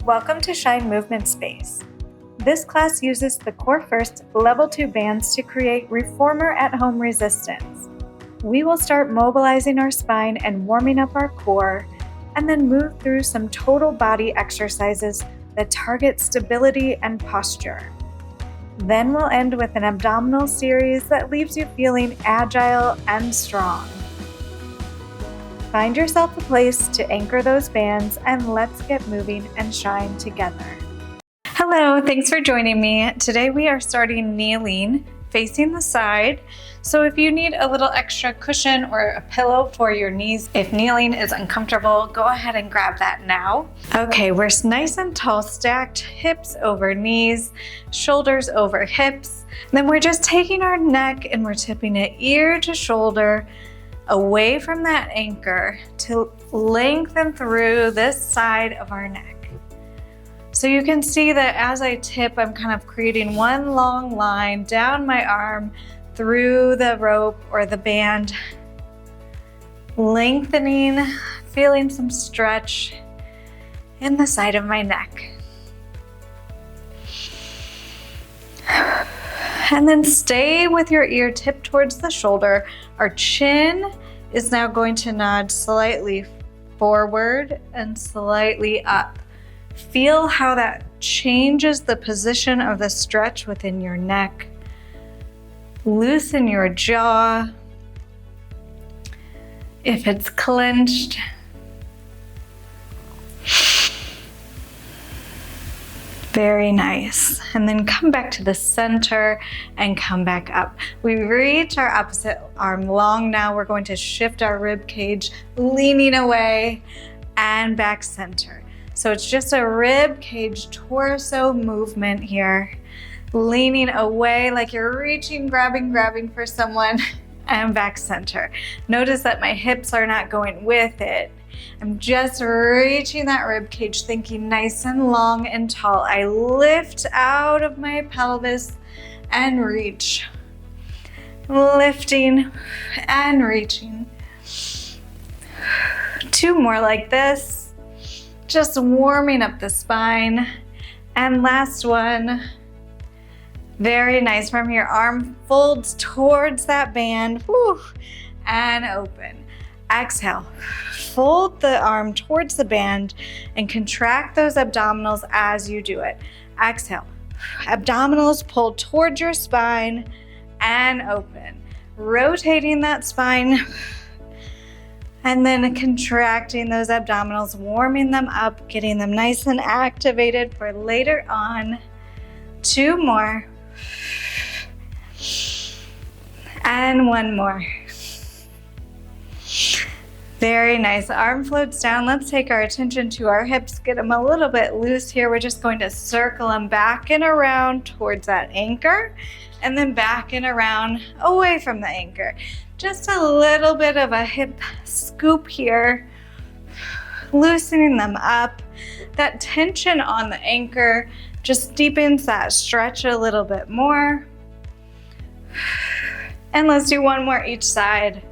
Welcome to Shine Movement Space. This class uses the Corefirst Level 2 bands to create reformer at home resistance. We will start mobilizing our spine and warming up our core, and then move through some total body exercises that target stability and posture. Then we'll end with an abdominal series that leaves you feeling agile and strong. Find yourself a place to anchor those bands, and let's get moving and shine together. Hello, thanks for joining me. Today we are starting kneeling, facing the side. So if you need a little extra cushion or a pillow for your knees, if kneeling is uncomfortable, go ahead and grab that now. Okay, we're nice and tall, stacked, hips over knees, shoulders over hips. Then we're just taking our neck and we're tipping it ear to shoulder, away from that anchor to lengthen through this side of our neck. So you can see that as I tip, I'm kind of creating one long line down my arm through the rope or the band, lengthening, feeling some stretch in the side of my neck. And then stay with your ear tipped towards the shoulder. Our chin is now going to nod slightly forward and slightly up. Feel how that changes the position of the stretch within your neck. Loosen your jaw. If it's clenched, very nice. And then come back to the center and come back up. We reach our opposite arm long now. We're going to shift our rib cage, leaning away and back center. So it's just a rib cage torso movement here. Leaning away like you're reaching, grabbing for someone, and back center. Notice that my hips are not going with it. I'm just reaching that rib cage, thinking nice and long and tall. I lift out of my pelvis and reach. Lifting and reaching. Two more like this. Just warming up the spine. And last one. Very nice. From your arm folds towards that band. Whew, and open. Exhale. Fold the arm towards the band and contract those abdominals as you do it. Exhale. Abdominals pull towards your spine and open. Rotating that spine and then contracting those abdominals, warming them up, getting them nice and activated for later on. Two more. And one more. Very nice. Arm floats down. Let's take our attention to our hips, get them a little bit loose here. We're just going to circle them back and around towards that anchor, and then back and around away from the anchor. Just a little bit of a hip scoop here, loosening them up. That tension on the anchor just deepens that stretch a little bit more. And let's do one more each side.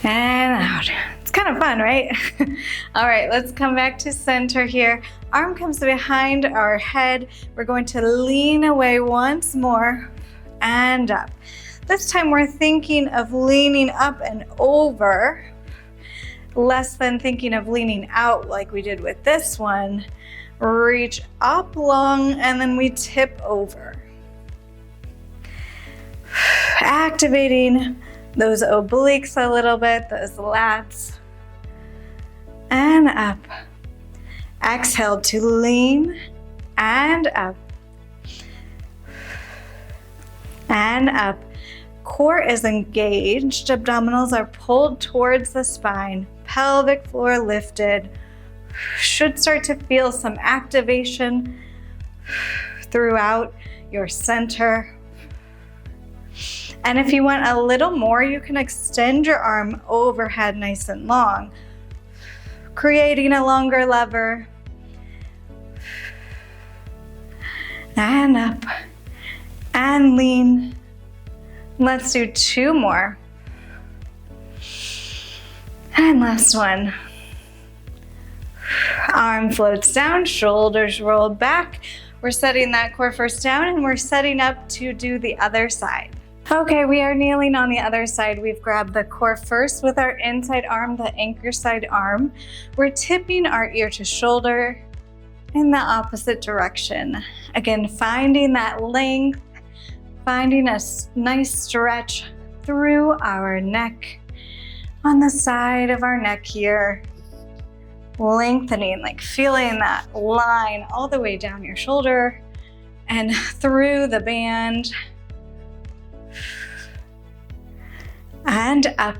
And out. It's kind of fun, right? All right, let's come back to center here. Arm comes behind our head. We're going to lean away once more and up. This time we're thinking of leaning up and over, less than thinking of leaning out like we did with this one. Reach up long and then we tip over. Activating those obliques a little bit, those lats, and up. Exhale to lean and up. And up. Core is engaged, abdominals are pulled towards the spine, pelvic floor lifted. Should start to feel some activation throughout your center. And if you want a little more, you can extend your arm overhead nice and long, creating a longer lever. And up and lean. Let's do two more. And last one. Arm floats down, shoulders rolled back. We're setting that core first down and we're setting up to do the other side. Okay, we are kneeling on the other side. We've grabbed the core first with our inside arm, the anchor side arm. We're tipping our ear to shoulder in the opposite direction. Again, finding that length, finding a nice stretch through our neck, on the side of our neck here. Lengthening, like feeling that line all the way down your shoulder and through the band. And up,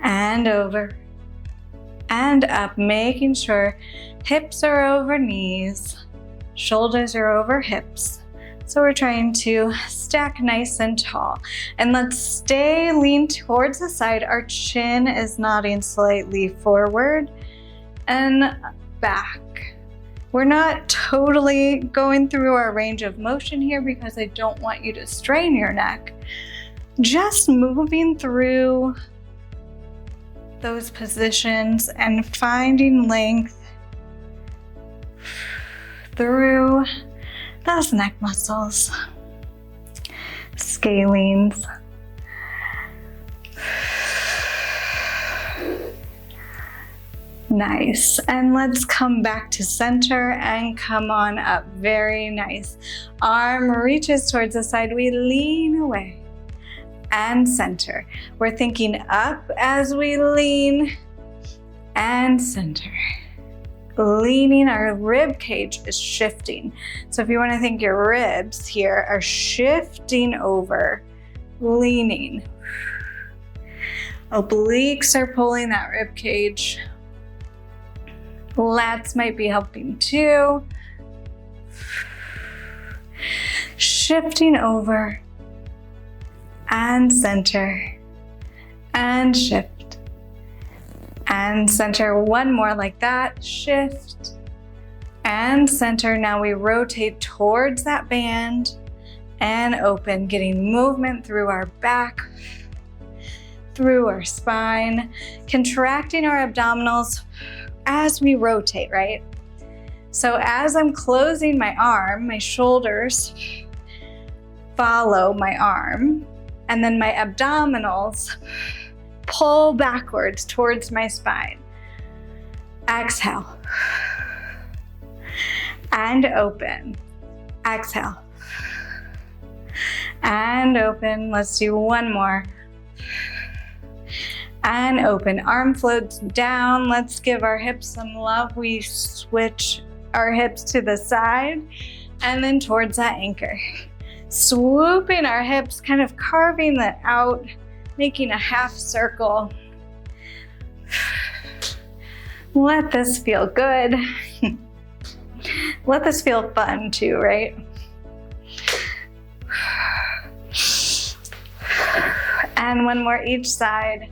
and over, and up, making sure hips are over knees, shoulders are over hips. So we're trying to stack nice and tall. And let's stay lean towards the side. Our chin is nodding slightly forward and back. We're not totally going through our range of motion here because I don't want you to strain your neck. Just moving through those positions and finding length through those neck muscles, scalenes. Nice. And let's come back to center and come on up. Very nice. Arm reaches towards the side. We lean away and center. We're thinking up as we lean and center. Leaning, our rib cage is shifting. So if you want to think your ribs here are shifting over, leaning. Obliques are pulling that rib cage. Lats might be helping too. Shifting over and center and shift and center. One more like that. Shift and center. Now we rotate towards that band and open, getting movement through our back, through our spine, contracting our abdominals as we rotate, right? So as I'm closing my arm, my shoulders follow my arm, and then my abdominals pull backwards towards my spine. Exhale. And open. Exhale. And open. Let's do one more. And open. Arm floats down. Let's give our hips some love. We switch our hips to the side and then towards that anchor. Swooping our hips, kind of carving that out, making a half circle. Let this feel good. Let this feel fun too, right? And one more each side.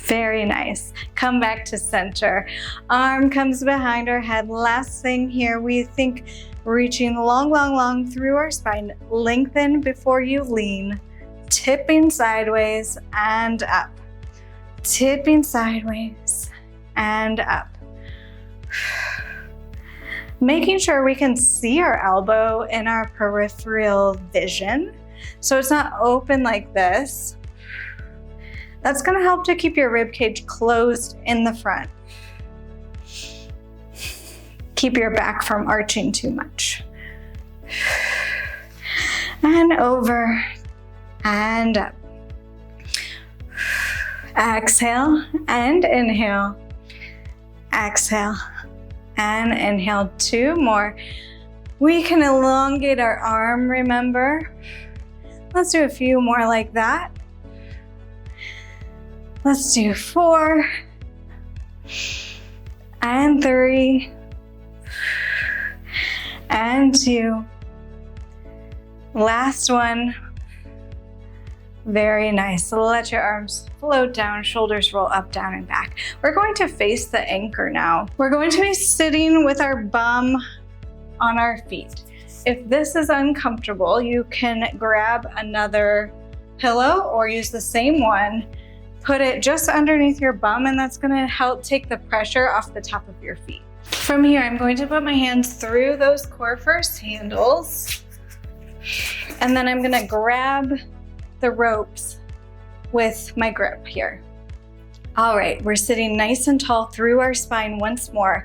Very nice. Come back to center. Arm comes behind our head. Last thing here, we think reaching long, long, long through our spine. Lengthen before you lean. Tipping sideways and up. Tipping sideways and up. Making sure we can see our elbow in our peripheral vision. So it's not open like this. That's going to help to keep your rib cage closed in the front. Keep your back from arching too much. And over and up. Exhale and inhale. Exhale and inhale. Two more. We can elongate our arm, remember? Let's do a few more like that. Let's do 4 and 3 and 2. Last one. Very nice. So let your arms float down, shoulders roll up, down, and back. We're going to face the anchor now. We're going to be sitting with our bum on our feet. If this is uncomfortable, you can grab another pillow or use the same one Put it just underneath your bum, and that's gonna help take the pressure off the top of your feet. From here, I'm going to put my hands through those Corefirst handles, and then I'm gonna grab the ropes with my grip here. All right, we're sitting nice and tall through our spine once more.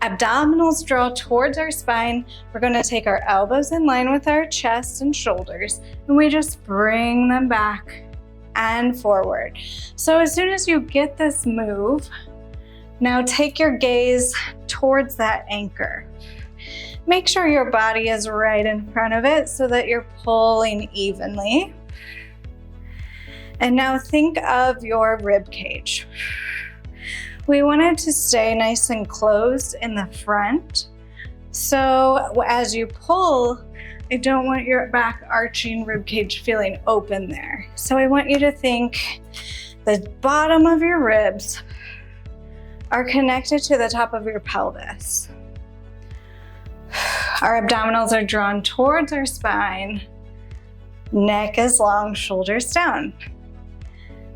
Abdominals draw towards our spine. We're gonna take our elbows in line with our chest and shoulders, and we just bring them back and forward. So as soon as you get this move, now take your gaze towards that anchor. Make sure your body is right in front of it so that you're pulling evenly. And now think of your rib cage. We want it to stay nice and closed in the front. So as you pull, I don't want your back arching rib cage feeling open there. So I want you to think the bottom of your ribs are connected to the top of your pelvis. Our abdominals are drawn towards our spine. Neck is long, shoulders down.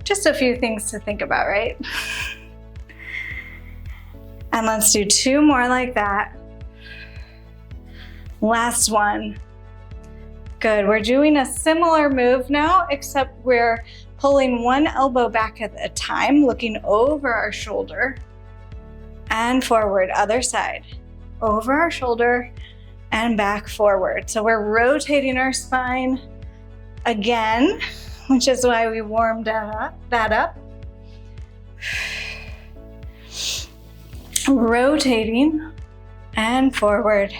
Just a few things to think about, right? And let's do 2 more like that. Last one. Good, we're doing a similar move now, except we're pulling one elbow back at a time, looking over our shoulder and forward, other side. Over our shoulder and back forward. So we're rotating our spine again, which is why we warmed that up. Rotating and forward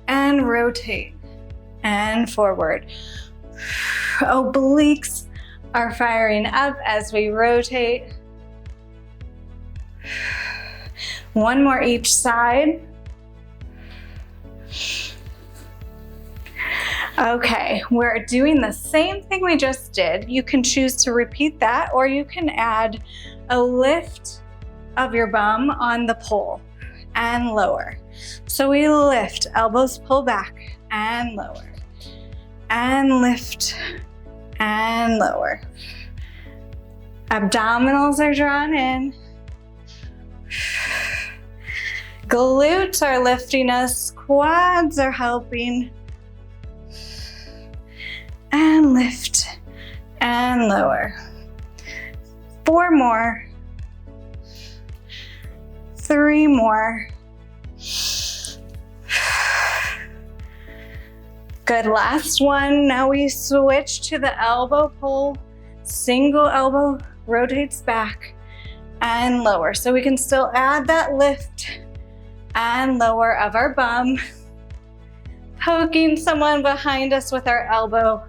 and rotate and forward. Obliques are firing up as we rotate. One more each side. Okay, we're doing the same thing we just did. You can choose to repeat that, or you can add a lift of your bum on the pull and lower. So we lift, elbows pull back and lower, and lift and lower. Abdominals are drawn in. Glutes are lifting us, quads are helping. And lift and lower. 4 more. 3 more. Good, last one. Now we switch to the elbow pull. Single elbow rotates back and lower. So we can still add that lift and lower of our bum. Poking someone behind us with our elbow.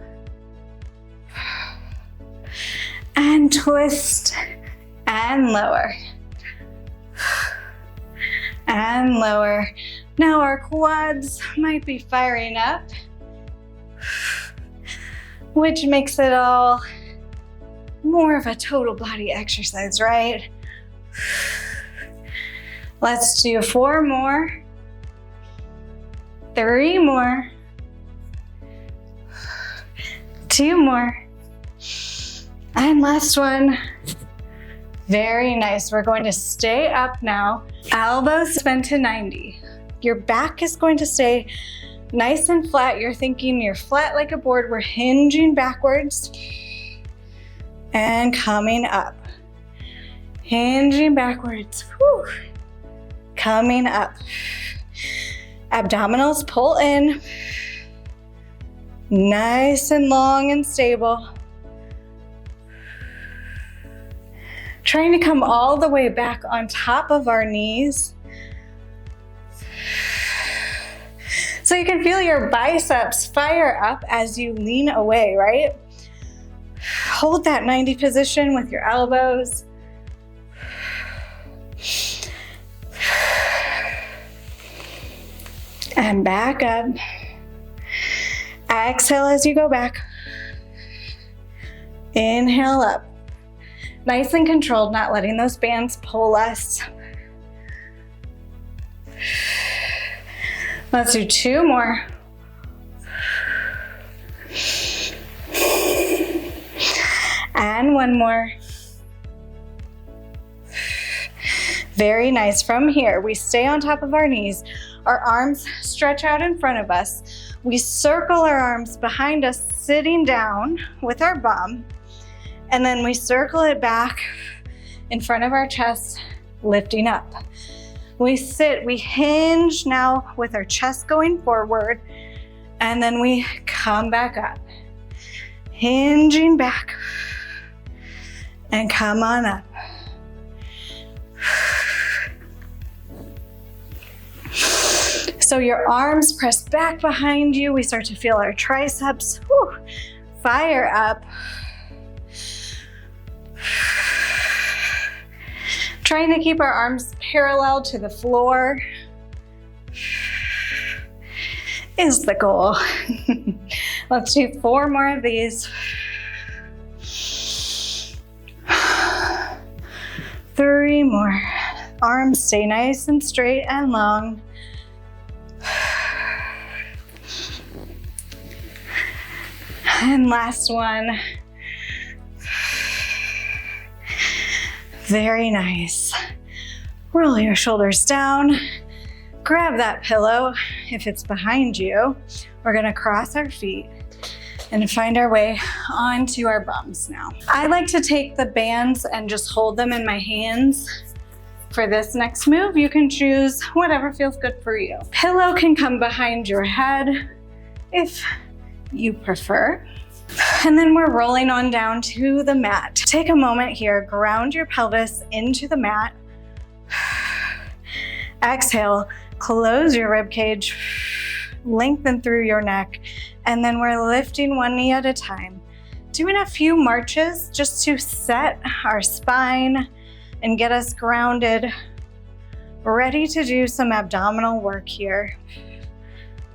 And twist and lower. And lower. Now our quads might be firing up, which makes it all more of a total body exercise, right? Let's do 4 more. 3 more. 2 more. And last one. Very nice. We're going to stay up now. Elbows bend to 90. Your back is going to stay nice and flat. You're thinking you're flat like a board. We're hinging backwards and coming up. Hinging backwards. Whew. Coming up. Abdominals pull in. Nice and long and stable. Trying to come all the way back on top of our knees. So you can feel your biceps fire up as you lean away, right? Hold that 90 position with your elbows. And back up. Exhale as you go back. Inhale up. Nice and controlled, not letting those bands pull us. Let's do 2 more. And 1 more. Very nice. From here, we stay on top of our knees. Our arms stretch out in front of us. We circle our arms behind us, sitting down with our bum. And then we circle it back in front of our chest, lifting up. We sit, we hinge now with our chest going forward. And then we come back up, hinging back. And come on up. So your arms press back behind you. We start to feel our triceps fire up. Trying to keep our arms parallel to the floor is the goal. Let's do 4 more of these. 3 more. Arms stay nice and straight and long. And last one. Very nice. Roll your shoulders down. Grab that pillow if it's behind you. We're gonna cross our feet and find our way onto our bums now. I like to take the bands and just hold them in my hands. For this next move, you can choose whatever feels good for you. Pillow can come behind your head if you prefer. And then we're rolling on down to the mat. Take a moment here, ground your pelvis into the mat. Exhale, close your rib cage, lengthen through your neck, and then we're lifting one knee at a time. Doing a few marches just to set our spine and get us grounded, ready to do some abdominal work here.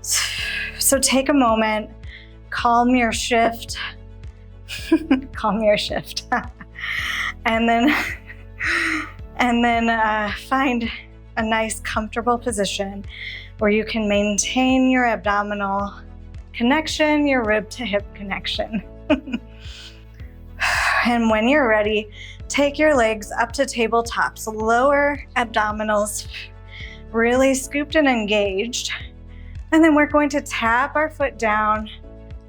So take a moment, calm your shift, calm your shift, and then find a nice comfortable position where you can maintain your abdominal connection, your rib to hip connection. And when you're ready, take your legs up to tabletops, lower abdominals, really scooped and engaged. And then we're going to tap our foot down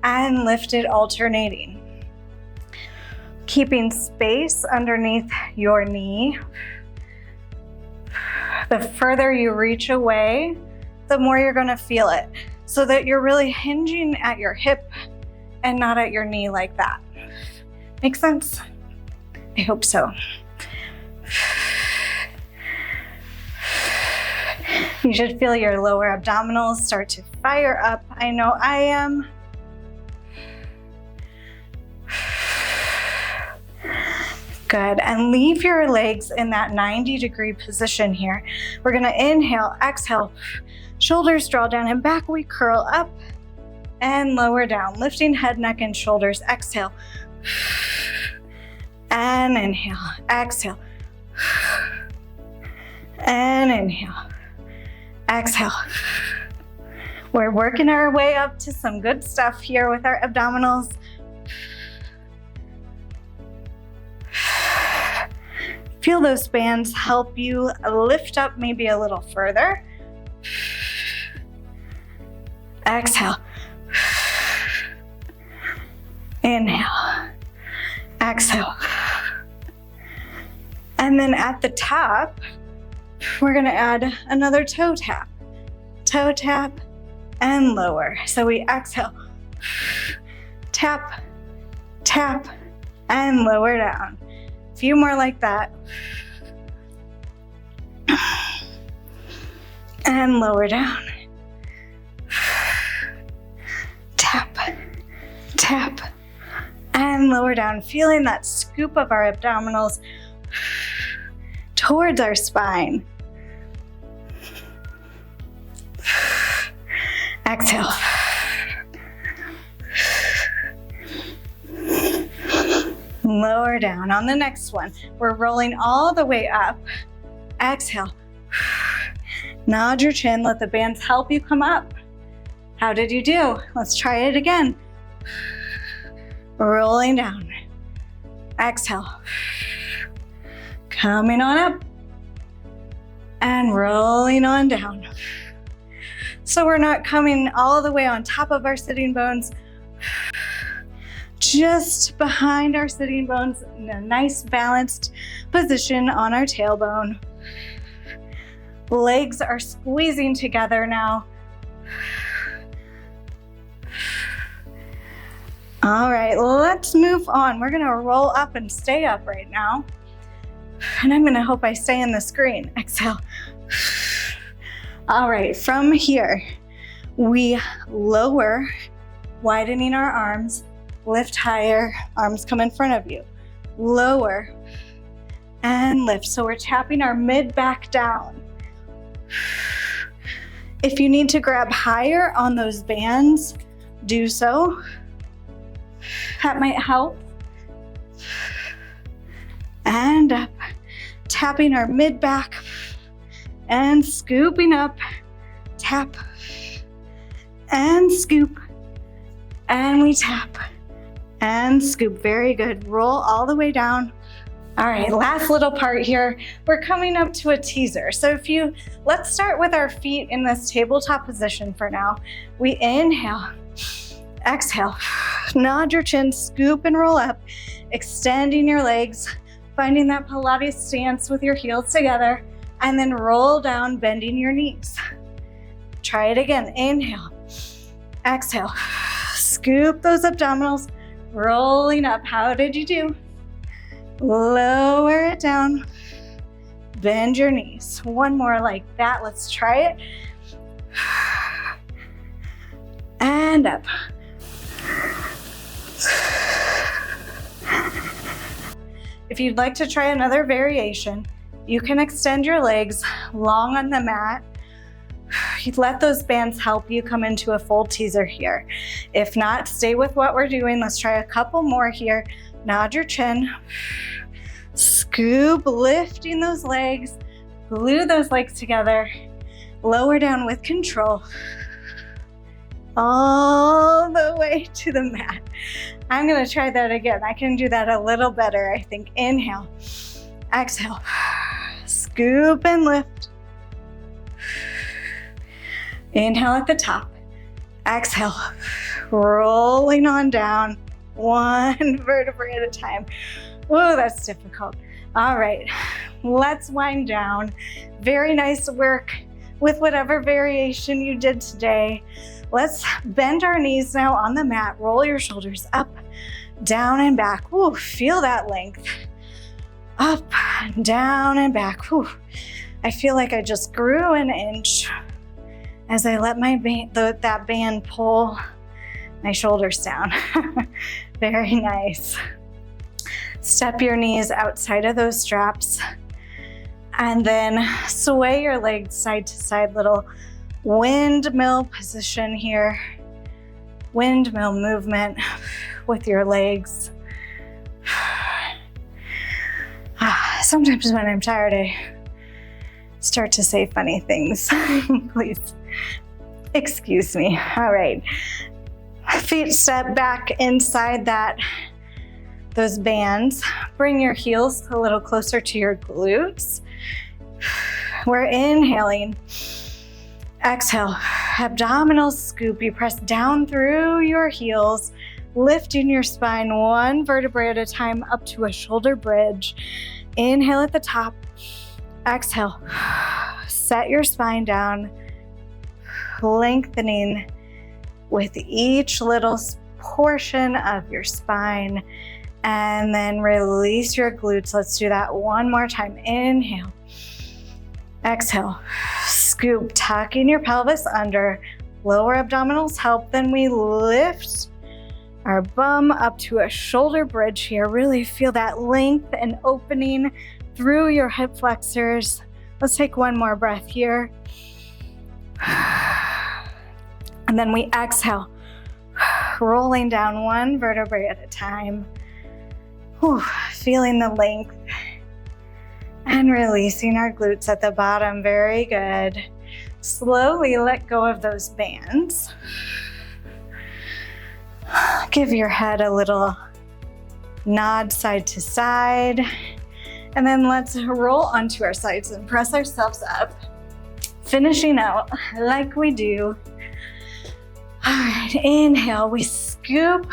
and lift it alternating. Keeping space underneath your knee. The further you reach away, the more you're gonna feel it, so that you're really hinging at your hip and not at your knee like that. Make sense? I hope so. You should feel your lower abdominals start to fire up. I know I am. Good, and leave your legs in that 90-degree position here. We're gonna inhale, exhale, shoulders draw down and back, we curl up and lower down, lifting head, neck, and shoulders. Exhale, and inhale, exhale, and inhale, exhale. We're working our way up to some good stuff here with our abdominals. Feel those bands help you lift up maybe a little further. Exhale. Inhale. Exhale. And then at the top, we're gonna add another toe tap. Toe tap and lower. So we exhale, tap, tap, and lower down. A few more like that. And lower down. Tap, tap, and lower down. Feeling that scoop of our abdominals towards our spine. Exhale. Lower down. On the next one, we're rolling all the way up. Exhale. Nod your chin, let the bands help you come up. How did you do? Let's try it again. Rolling down. Exhale. Coming on up. and rolling on down. So we're not coming all the way on top of our sitting bones, just behind our sitting bones in a nice balanced position on our tailbone. Legs are squeezing together now. All right, let's move on. We're gonna roll up and stay up right now. And I'm gonna hope I stay in the screen. Exhale. All right, from here, we lower, widening our arms, lift higher, arms come in front of you. Lower and lift. So we're tapping our mid back down. If you need to grab higher on those bands, do so. That might help. And up, tapping our mid back and scooping up, tap and scoop, and we tap and scoop. Very good. Roll all the way down. All right, last little part here. We're coming up to a teaser. So let's start with our feet in this tabletop position for now. We inhale, exhale, nod your chin, scoop and roll up, extending your legs, finding that Pilates stance with your heels together, and then roll down, bending your knees. Try it again. Inhale, exhale, scoop those abdominals, rolling up. How did you do? Lower it down, bend your knees. One more like that. Let's try it. And up. If you'd like to try another variation, you can extend your legs long on the mat. You let those bands help you come into a full teaser here. If not, stay with what we're doing. Let's try a couple more here. Nod your chin, scoop, lifting those legs, glue those legs together, lower down with control, all the way to the mat. I'm gonna try that again. I can do that a little better, I think. Inhale, exhale, scoop and lift. Inhale at the top, exhale, rolling on down, one vertebrae at a time. Whoa, that's difficult. All right, let's wind down. Very nice work with whatever variation you did today. Let's bend our knees now on the mat. Roll your shoulders up, down and back. Ooh, feel that length. Up, down and back. Ooh, I feel like I just grew an inch as I let that band pull my shoulders down. Very nice. Step your knees outside of those straps and then sway your legs side to side, little windmill position here. Windmill movement with your legs. Sometimes when I'm tired, I start to say funny things. Please excuse me. All right. Feet step back inside those bands. Bring your heels a little closer to your glutes. We're inhaling. Exhale, abdominal scoop. You press down through your heels, lifting your spine one vertebrae at a time up to a shoulder bridge. Inhale at the top. Exhale, set your spine down, lengthening with each little portion of your spine, and then release your glutes. Let's do that one more time. Inhale, exhale, scoop, tucking your pelvis under, lower abdominals help. Then we lift our bum up to a shoulder bridge here. Really feel that length and opening through your hip flexors. Let's take one more breath here. And then we exhale, rolling down one vertebrae at a time. Whew, feeling the length and releasing our glutes at the bottom. Very good. Slowly let go of those bands. Give your head a little nod side to side And then let's roll onto our sides and press ourselves up, finishing out like we do. All right, inhale, we scoop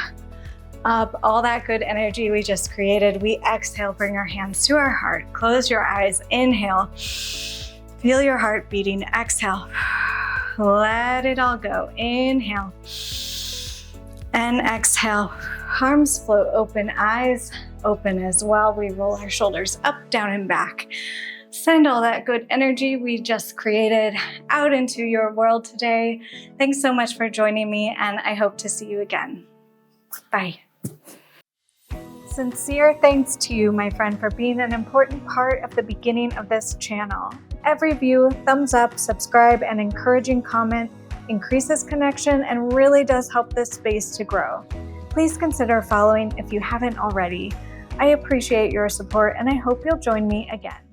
up all that good energy we just created. We exhale, bring our hands to our heart, close your eyes, inhale, feel your heart beating, exhale, let it all go, inhale, and exhale, arms float open, eyes open as well. We roll our shoulders up, down, and back. Send all that good energy we just created out into your world today. Thanks so much for joining me, and I hope to see you again. Bye. Sincere thanks to you, my friend, for being an important part of the beginning of this channel. Every view, thumbs up, subscribe, and encouraging comment increases connection and really does help this space to grow. Please consider following if you haven't already. I appreciate your support, and I hope you'll join me again.